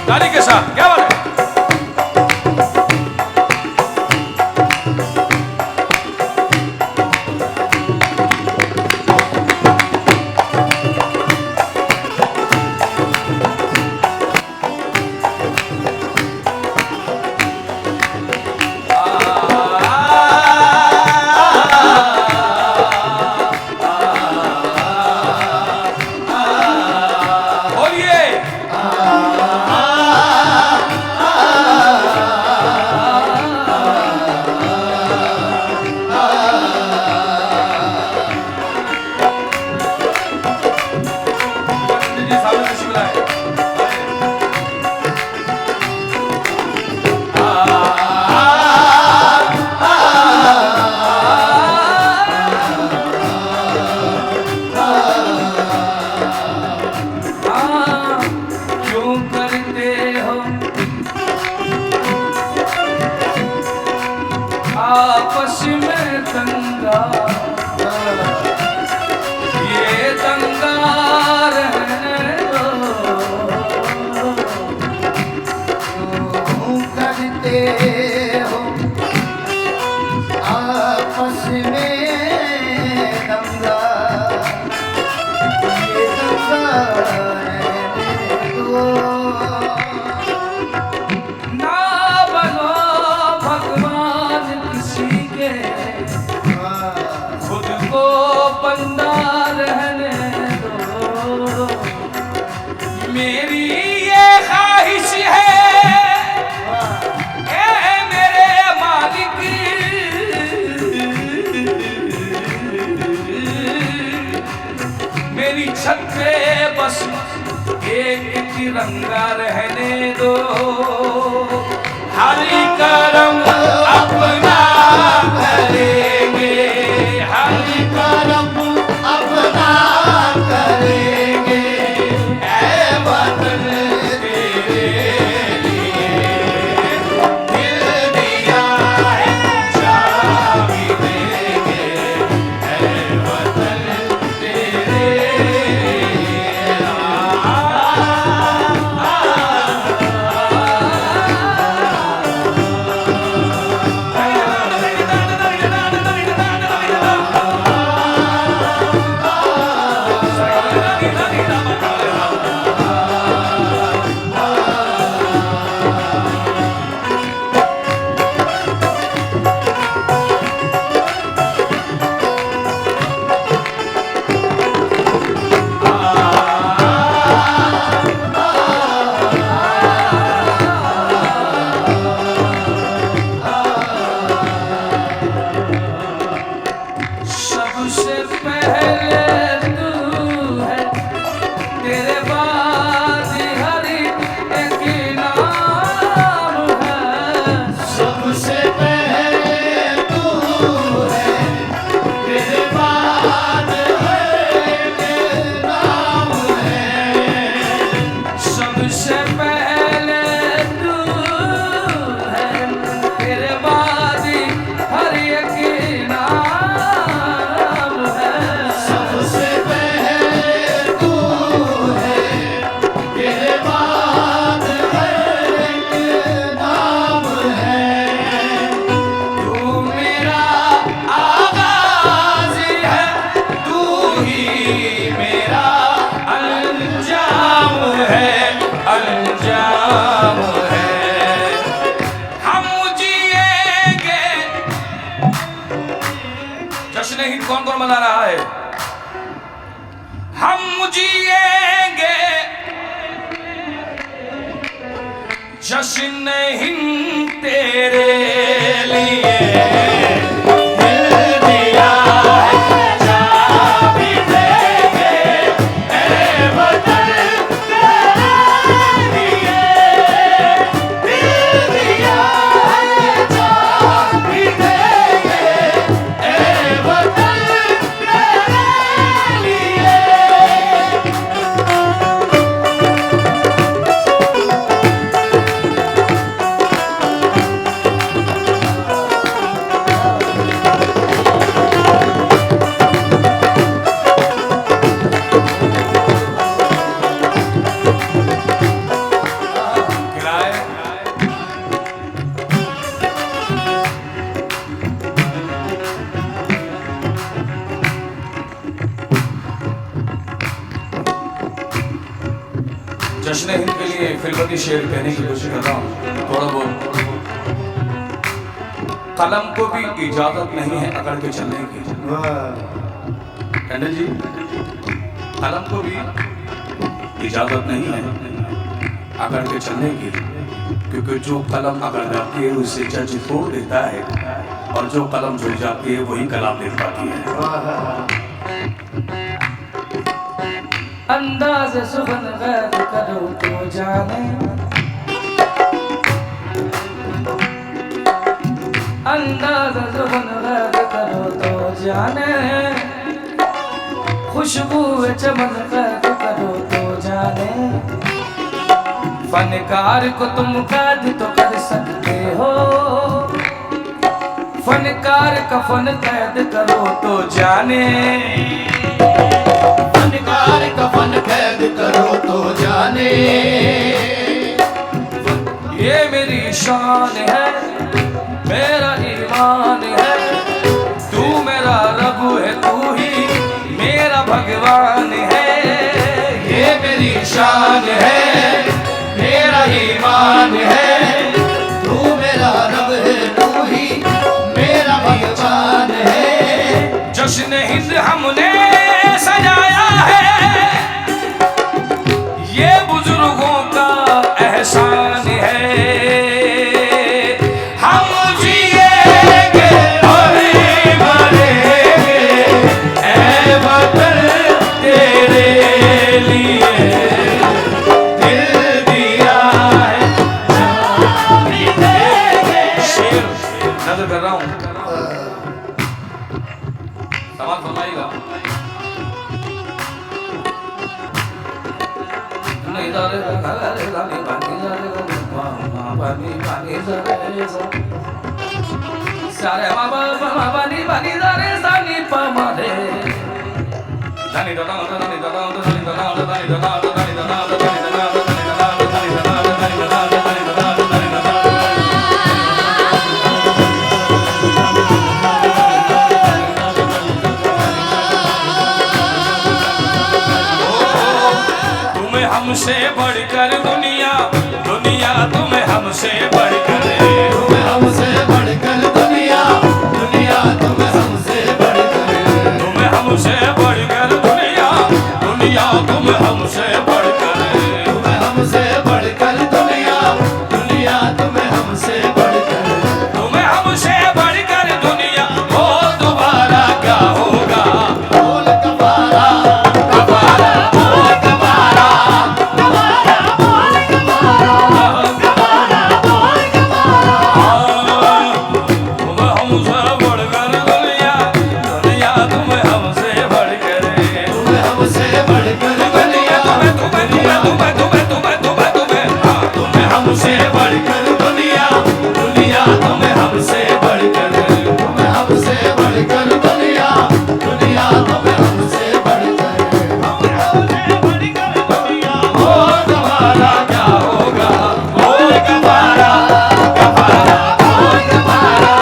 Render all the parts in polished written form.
ताली के साथ, क्या बात है। आपस में दंगा, ये दंगा रहने दो, क्यों करते हो आपस में दंगा, ये दंगा रहने दो। ना बनो भगवान किसी के, खुद को बंदा रहने दो। मेरी ये ख्वाहिश है ए मेरे मालिक, मेरी छत पे बस एक तिरंगा रहने दो। हर करम अपना करेंगे, हर करम अपना करेंगे, ऐ वतन तेरे लिए दिल दिया है, जान भी देंगे, ऐ वतन तेरे सबसे पहले तू है, तेरे बाद हर एक नाम है। सबसे पहले तू है, तेरे बाद हर एक नाम है। सबसे पहले तू है, तेरे बाद हर एक नाम है। सबसे पहले तू है, तेरे बाद हर एक नाम है। तू मेरा आगाज है, तू ही मेरा अंजाम है, अंजाम है। हम जिएंगे। जश्न हिंद कौन कौन मना रहा है? हम जिएंगे जश्न हिंद तेरे लिए, दिल दिया है, जान भी देंगे, ऐ वतन तेरे लिए, दिल दिया है, जान भी देंगे, ऐ वतन तेरे लिए। जश्न हिंद के लिए फिल्मती शेर कहने की कोशिश कर रहा हूँ थोड़ा बहुत। कलम को भी इजाजत नहीं है अकड़ के चलने की। टंडन जी, कलम को भी इजाजत नहीं है अकड़ के चलने की, क्योंकि जो कलम अकड़ जाती है उसे जज तोड़ देता है, और जो कलम जुड़ जाती है वही कलाम दे पाती है। अंदाज सुबन गैर करो तो जाने, अंदाज सुबन गैर करो तो जाने, खुशबू चमन गैर करो तो जाने। फनकार को तुम कैद तो कर सकते हो, फनकार का फन कैद करो तो जाने। फनकार का फन कैद करो तो जाने। ये मेरी शान है, मेरा ईमान है, तू मेरा रब है, तू ही मेरा भगवान है। ये मेरी शान है, मेरा ईमान है, तू मेरा रब है, तू ही मेरा भगवान है। जश्न हिंद हमने सजाया है, ये बुजुर्गों का एहसान है। हम जिएंगे और मरेंगे ऐ वतन तेरे लिए, दिल दिया है जान भी देंगे। शेर नजर कर रहा हूँ, सवाल फरमाइएगा। सारे बानी बानी रे सानी पमारे दानी दादा दानी दादा दानी दादा दानी दादा दानी दादा दानी दादा दानी दादा दानी दादा दानी दादा दानी दादा दानी दादा। तुम्हें हमसे बढ़कर दुनिया, दुनिया तुम्हें हमसे बढ़कर, तुम्हें हमसे बढ़कर दुनिया, दुनिया तुम्हें हमसे बढ़कर, तुम्हें हमसे बढ़कर दुनिया, दुनिया तुम्हें हमसे बढ़कर, तुम्हें हमसे बढ़कर दुनिया, दुनिया तुम्हें हमसे बढ़कर, तुम्हें हमसे बढ़कर दुनिया। हो दोबारा क्या होगा, बोल कबारा कबारा बोल कबारा, कबारा बोल कबारा, कबारा बोल कबारा। तुम्हें हमसे बढ़कर दुनिया, दुनिया तुम्हें हमसे बढ़कर, तुम्हें हमसे बढ़कर दुनिया, तुम्हें तुम्हें तुम्हें तुम्हें तुम्हें तुम्हें तुम्हें तुम्हें हाँ, तुम्हें हमसे बढ़कर दुनिया, दुनिया तुम्हें हमसे बढ़कर, तुम्हें हमसे बढ़कर दुनिया, दुनिया तुम्हें हमसे बढ़कर, हो दोबारा क्या होगा, बोल कबारा कबारा बोल कबारा,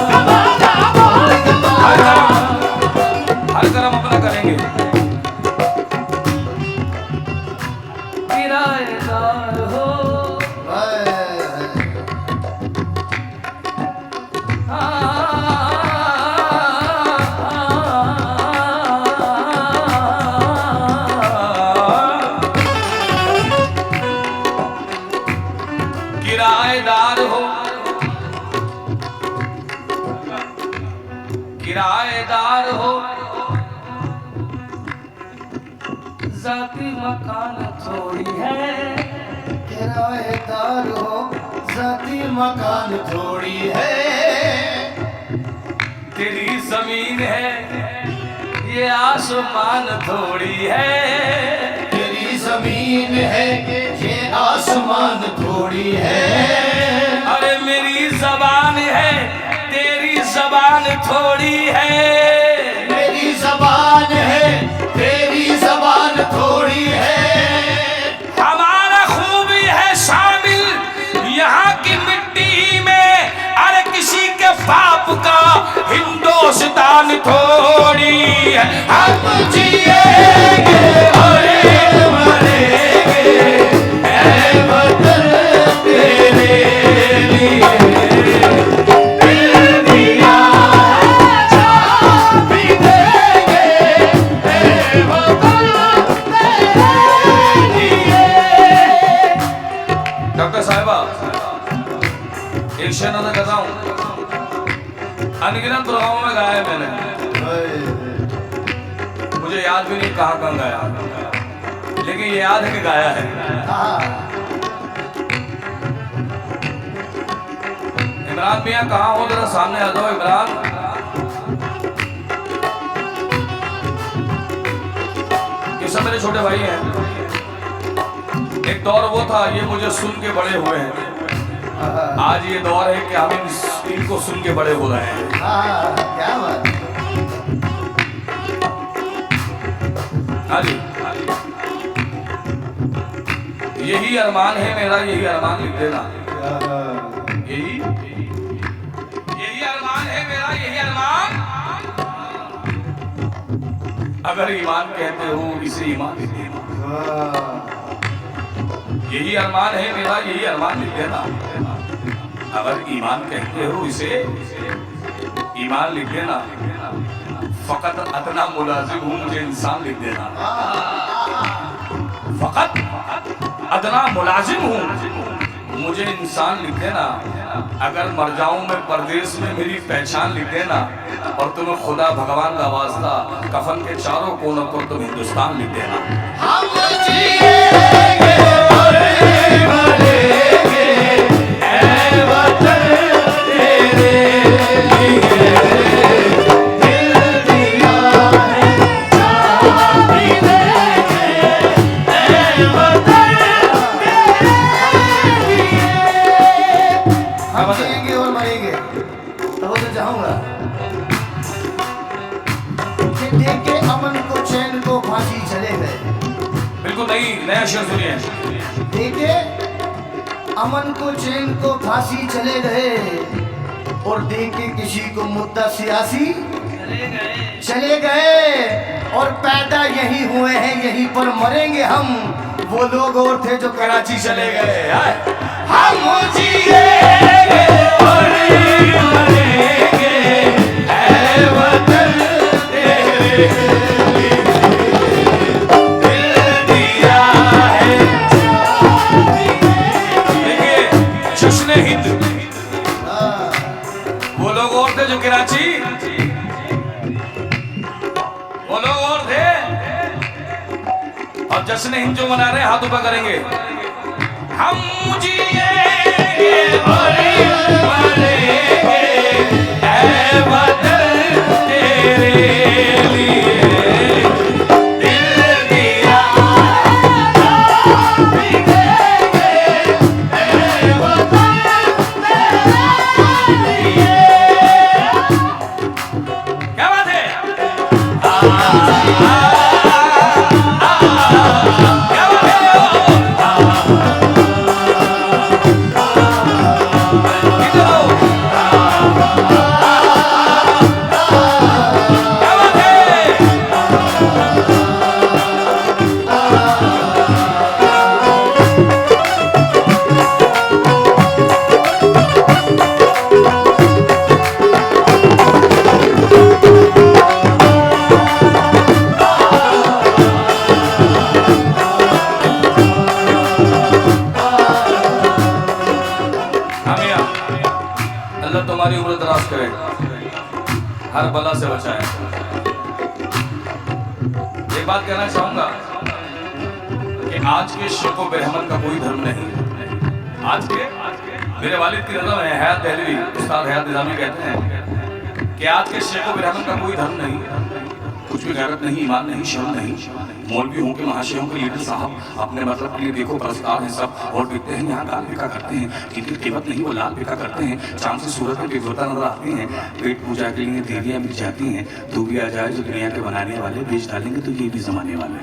कबारा बोल कबारा। हर कर्म अपना करेंगे। किराएदार हो किराएदार हो, किराएदार हो, जाती मकान थोड़ी है, किराएदार हो, जाती मकान थोड़ी है। तेरी जमीन है ये आसमान थोड़ी है, तेरी जमीन है ये आसमान थोड़ी है। अरे मेरी जबान है तेरी जबान थोड़ी है, मेरी जबान है तेरी जबान थोड़ी है। हमारा खूबी है शामिल यहाँ की मिट्टी में, अरे किसी के बाप का हिंदुस्तान थोड़ी है। हम जिएंगे और मरेंगे शेर नजर कर रहा हूँ, अनगिनत प्रोग्रामों में गाया है मैंने, मुझे याद भी नहीं कहाँ कहाँ गाया, लेकिन ये याद है कि गाया है। इमरान मियाँ कहाँ हो, जरा सामने आ जाओ इमरान। ये सब मेरे छोटे भाई हैं। एक दौर वो था, ये मुझे सुन के बड़े हुए हैं। आज ये दौर है कि हम इनको सुन के बड़े हो रहे हैं। क्या बात। हाँ जी, यही अरमान है मेरा, यही अरमान लिख देना। यही अरमान है मेरा, यही अरमान। अगर ईमान कहते हो इसे ईमान लिख देना। यही अरमान है मेरा, यही अरमान लिख देना। अगर ईमान कहते हो इसे ईमान लिख देना। फकत अतना मुलाजिम हूँ, मुझे इंसान लिख देना। फकत अदना मुलाजिम हूँ, मुझे इंसान लिख देना। अगर मर जाऊं मैं परदेश में, मेरी पहचान लिख देना। और तुम्हें खुदा भगवान का वास्ता, कफन के चारों कोनों पर तुम हिंदुस्तान लिख देना। हम जिएंगे और मरेंगे, ऐ वतन तेरे लिए दिल दिया है, जान भी देंगे, ऐ वतन तेरे लिए। हम जिएंगे और मरेंगे, तो वो तो चाहूंगा कि देख के अमन को, चैन को फांसी चले गए। बिल्कुल नहीं, नया शेर सुनिए। देखे अमन को, चैन को फांसी चले गए, और देखे किसी को मुद्दा सियासी चले गए। और पैदा यही हुए हैं, यहीं पर मरेंगे हम। वो लोग और थे जो कराची चले गए। हम जिएंगे और मरेंगे, ऐ वतन तेरे लिए दिल दिया है। देखिए, जश्न हिंद, वो लोग और थे जो कराची, वो लोग और थे। और जश्न हिंद जो मना रहे हैं, हाथ ऊपर करेंगे। हम जिएंगे और मरेंगे, ऐ वतन तेरे लिए दिल दिया भी देंगे, ऐ वतन तेरे लिए। क्या बात है? क्या बात है? इधर आओ। क्या बात है? अल्लाह तुम्हारी उम्र दराज करे, हर बला से बचाए। एक बात कहना चाहूंगा कि आज के शेखो ब्राह्मण का कोई धर्म नहीं। आज के मेरे वालिद की नज़र में हयात दहलवी, उस्ताद हयात निज़ामी कहते हैं कि आज के शेखो ब्राह्मण का कोई धर्म नहीं, कुछ भी गैरत नहीं, ईमान नहीं, शर्म नहीं। मौलवी हों के महाशयों के लीडर साहब अपने मतलब के लिए देखो परस्तार हैं सब, और बिकते हैं यहाँ लाल बिका करते हैं, जिनकी कीमत नहीं वो लाल बिका करते हैं। चांद की सूरत में विद्वता नजर आती हैं, पेट पूजा के लिए देवियाँ मिल जाती हैं। तू भी आ जाए जो दुनिया के बनाने वाले, बेच डालेंगे तो ये भी जमाने वाले।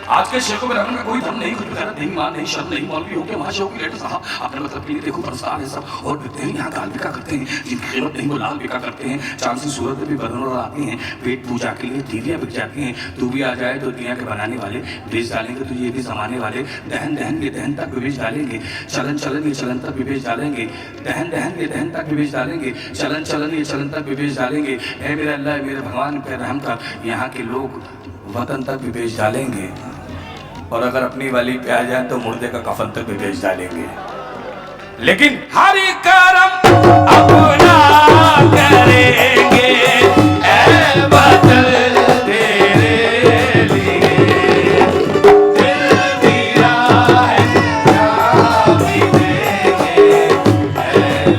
आज के शेखों में रहने का कोई धर्म नहीं, कुछ गैरत नहीं, ईमान नहीं, शर्म नहीं। मौलवी हो के महाशयों के लीडर साहब अपने मतलब के लिए देखो परस्तार हैं सब, और बिकते हैं यहाँ लाल बिका करते हैं, जिनकी कीमत नहीं वो लाल बिका करते हैं। चांद की सूरत में भी बदन नजर आती हैं, पेट पूजा के लिए देवियाँ बिक जाती हैं। तू भी आ जाए तो दुनिया के बनाने वाले, बेच डालेंगे तो ये भी जमाने वाले। दहन दहन ये दहन तक भी बेच डालेंगे, चलन चलन ये चलन तक भी बेच डालेंगे। दहन दहन ये दहन तक भी बेच डालेंगे, चलन चलन ये चलन तक भी बेच डालेंगे। ऐ मेरे अल्लाह मेरे भगवान पे रहम कर, यहाँ के लोग वतन तक भी बेच डालेंगे, और अगर अपनी वाली पे आ जाए तो मुर्दे का कफन तक भी बेच डालेंगे। लेकिन हरि करम अपना करेंगे ऐ वतन तेरे लिए। दिल दिया है क्या भी देंगे ऐ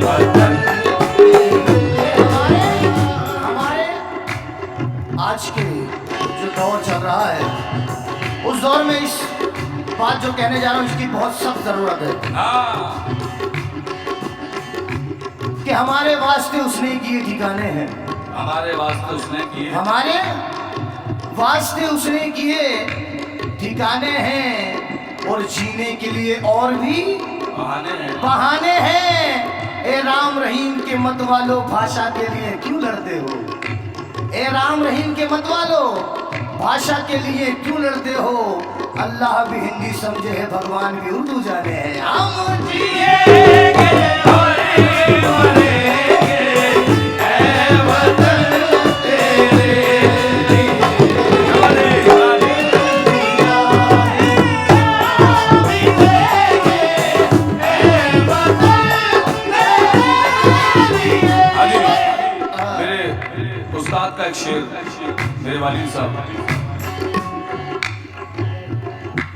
वतन। हमारे आज के जो दौर चल रहा है, उस दौर में इस बात जो कहने जा रहा हूँ इसकी बहुत सख्त जरूरत है हाँ, कि हमारे वास्ते उसने किए ठिकाने हैं, हमारे वास्ते उसने किए, हमारे वास्ते उसने किए ठिकाने हैं, और जीने के लिए और भी बहाने हैं। बहाने हैं। ए राम रहीम के मत वालो भाषा के लिए क्यों लड़ते हो? ए राम रहीम के मत वालो भाषा के लिए क्यों लड़ते हो? अल्लाह भी हिंदी समझे है, भगवान भी उर्दू जाने हैं। हम जिएंगे और मरेंगे ऐ वतन तेरे लिए। मेरे उस्ताद का एक शेर, मेरे वालिद साहब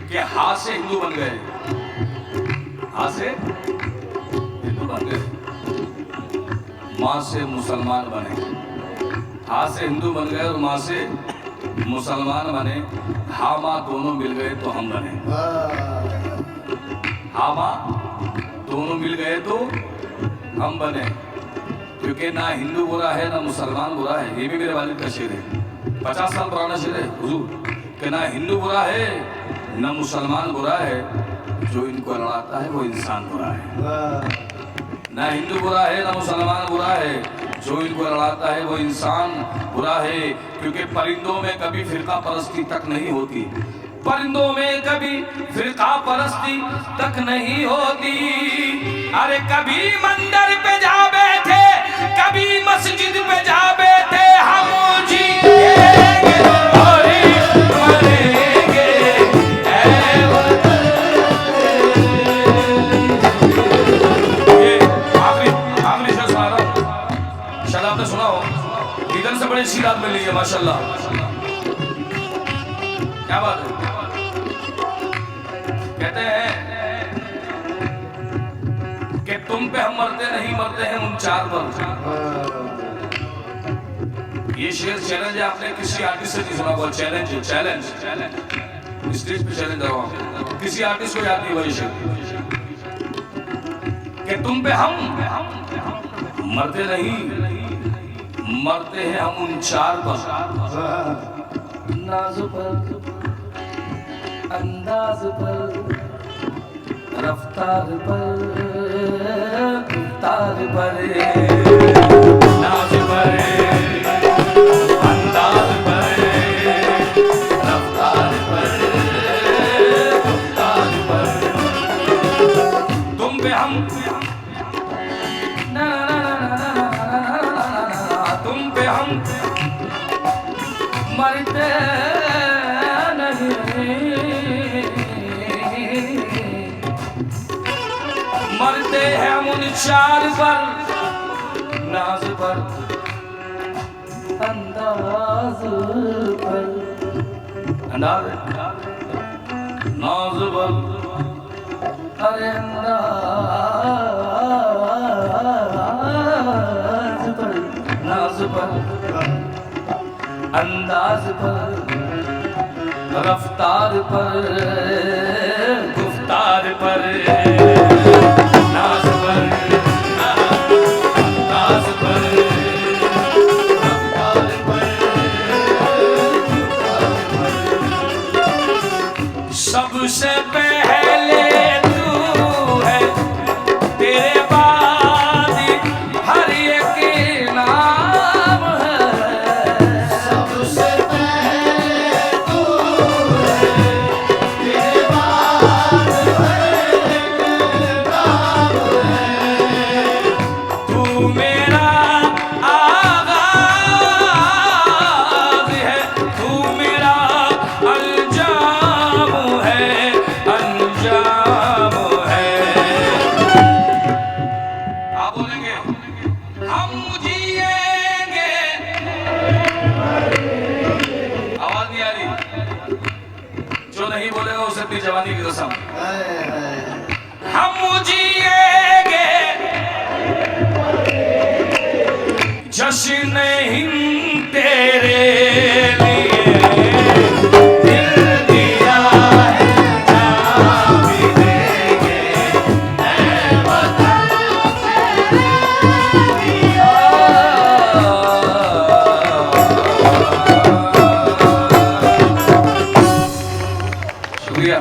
कि हाथ से हिंदू बन गए, हाथ से हिंदू बन गए, माँ से मुसलमान बने। हाथ से हिंदू बन गए और माँ से मुसलमान बने। हाँ माँ दोनों मिल गए तो हम बने। हाँ माँ दोनों मिल गए तो हम बने, क्योंकि ना हिंदू बुरा है ना मुसलमान बुरा है। ये भी मेरे वालिद का शेर है, 50 साल पुराना शेर है हुजूर, कि ना हिंदू बुरा है ना मुसलमान बुरा है, जो इनको लड़ाता है वो इंसान बुरा है। ना हिंदू बुरा है ना मुसलमान बुरा है, जो इनको लड़ाता है वो इंसान बुरा है। क्योंकि परिंदों में कभी फिरका परस्ती तक नहीं होती, परिंदों में कभी फिरका परस्ती तक नहीं होती। अरे कभी मंदिर पे जा बैठे, कभी मस्जिद पे जा बैठे, हम जिएंगे और मरेंगे ऐ वतन। ये आखिरी शेर सुना रहा हूं, शायद आपने सुना हो। इधर से बड़े शीर आदमी लिए माशाल्लाह, क्या बात है। कहते हैं कि तुम पे हम मरते नहीं, मरते हैं उन चार पर। ये शेर चैलेंज है, आपने किसी आर्टिस्ट से नहीं सुना होगा। चैलेंज है, चैलेंज स्टेज पे चैलेंज रहा हूं, किसी आर्टिस्ट को याद नहीं हुआ ये शेर कि तुम पे हम मरते नहीं, मरते हैं हम उन चार पर। नाज पर, अंदाज पर, रफ्तार पर, गुफ्तार पर, नाज पर, अंदाज पर, रफ्तार पर, गुफ्तार पर। तुम पे हम ना ना ना ना ना, तुम पे हम मरते मरते हैं हम उन चार पर। नाज पर, अंदाज पर, अंदाज नाज पर, अरे अंदाज पर, नाज पर, अंदाज पर, रफ्तार पर, गुफ्तार पर, नाज पर, अंदाज पर, रफ्तार पर, सबसे पहले तू है, तेरे बाद हर एक नाम है। सबसे पहले तू है, तेरे बाद हर एक नाम है। तू मेरा आगाज है, तू मेरा अंजाम है, अंजाम जो नहीं बोलेगा उसे अपनी जवानी की कसम। हाय, हाय। हम जिएंगे जश्न हिंद तेरे लिए, दिल दिया है जान भी देंगे, ऐ वतन तेरे लिए। शुक्रिया।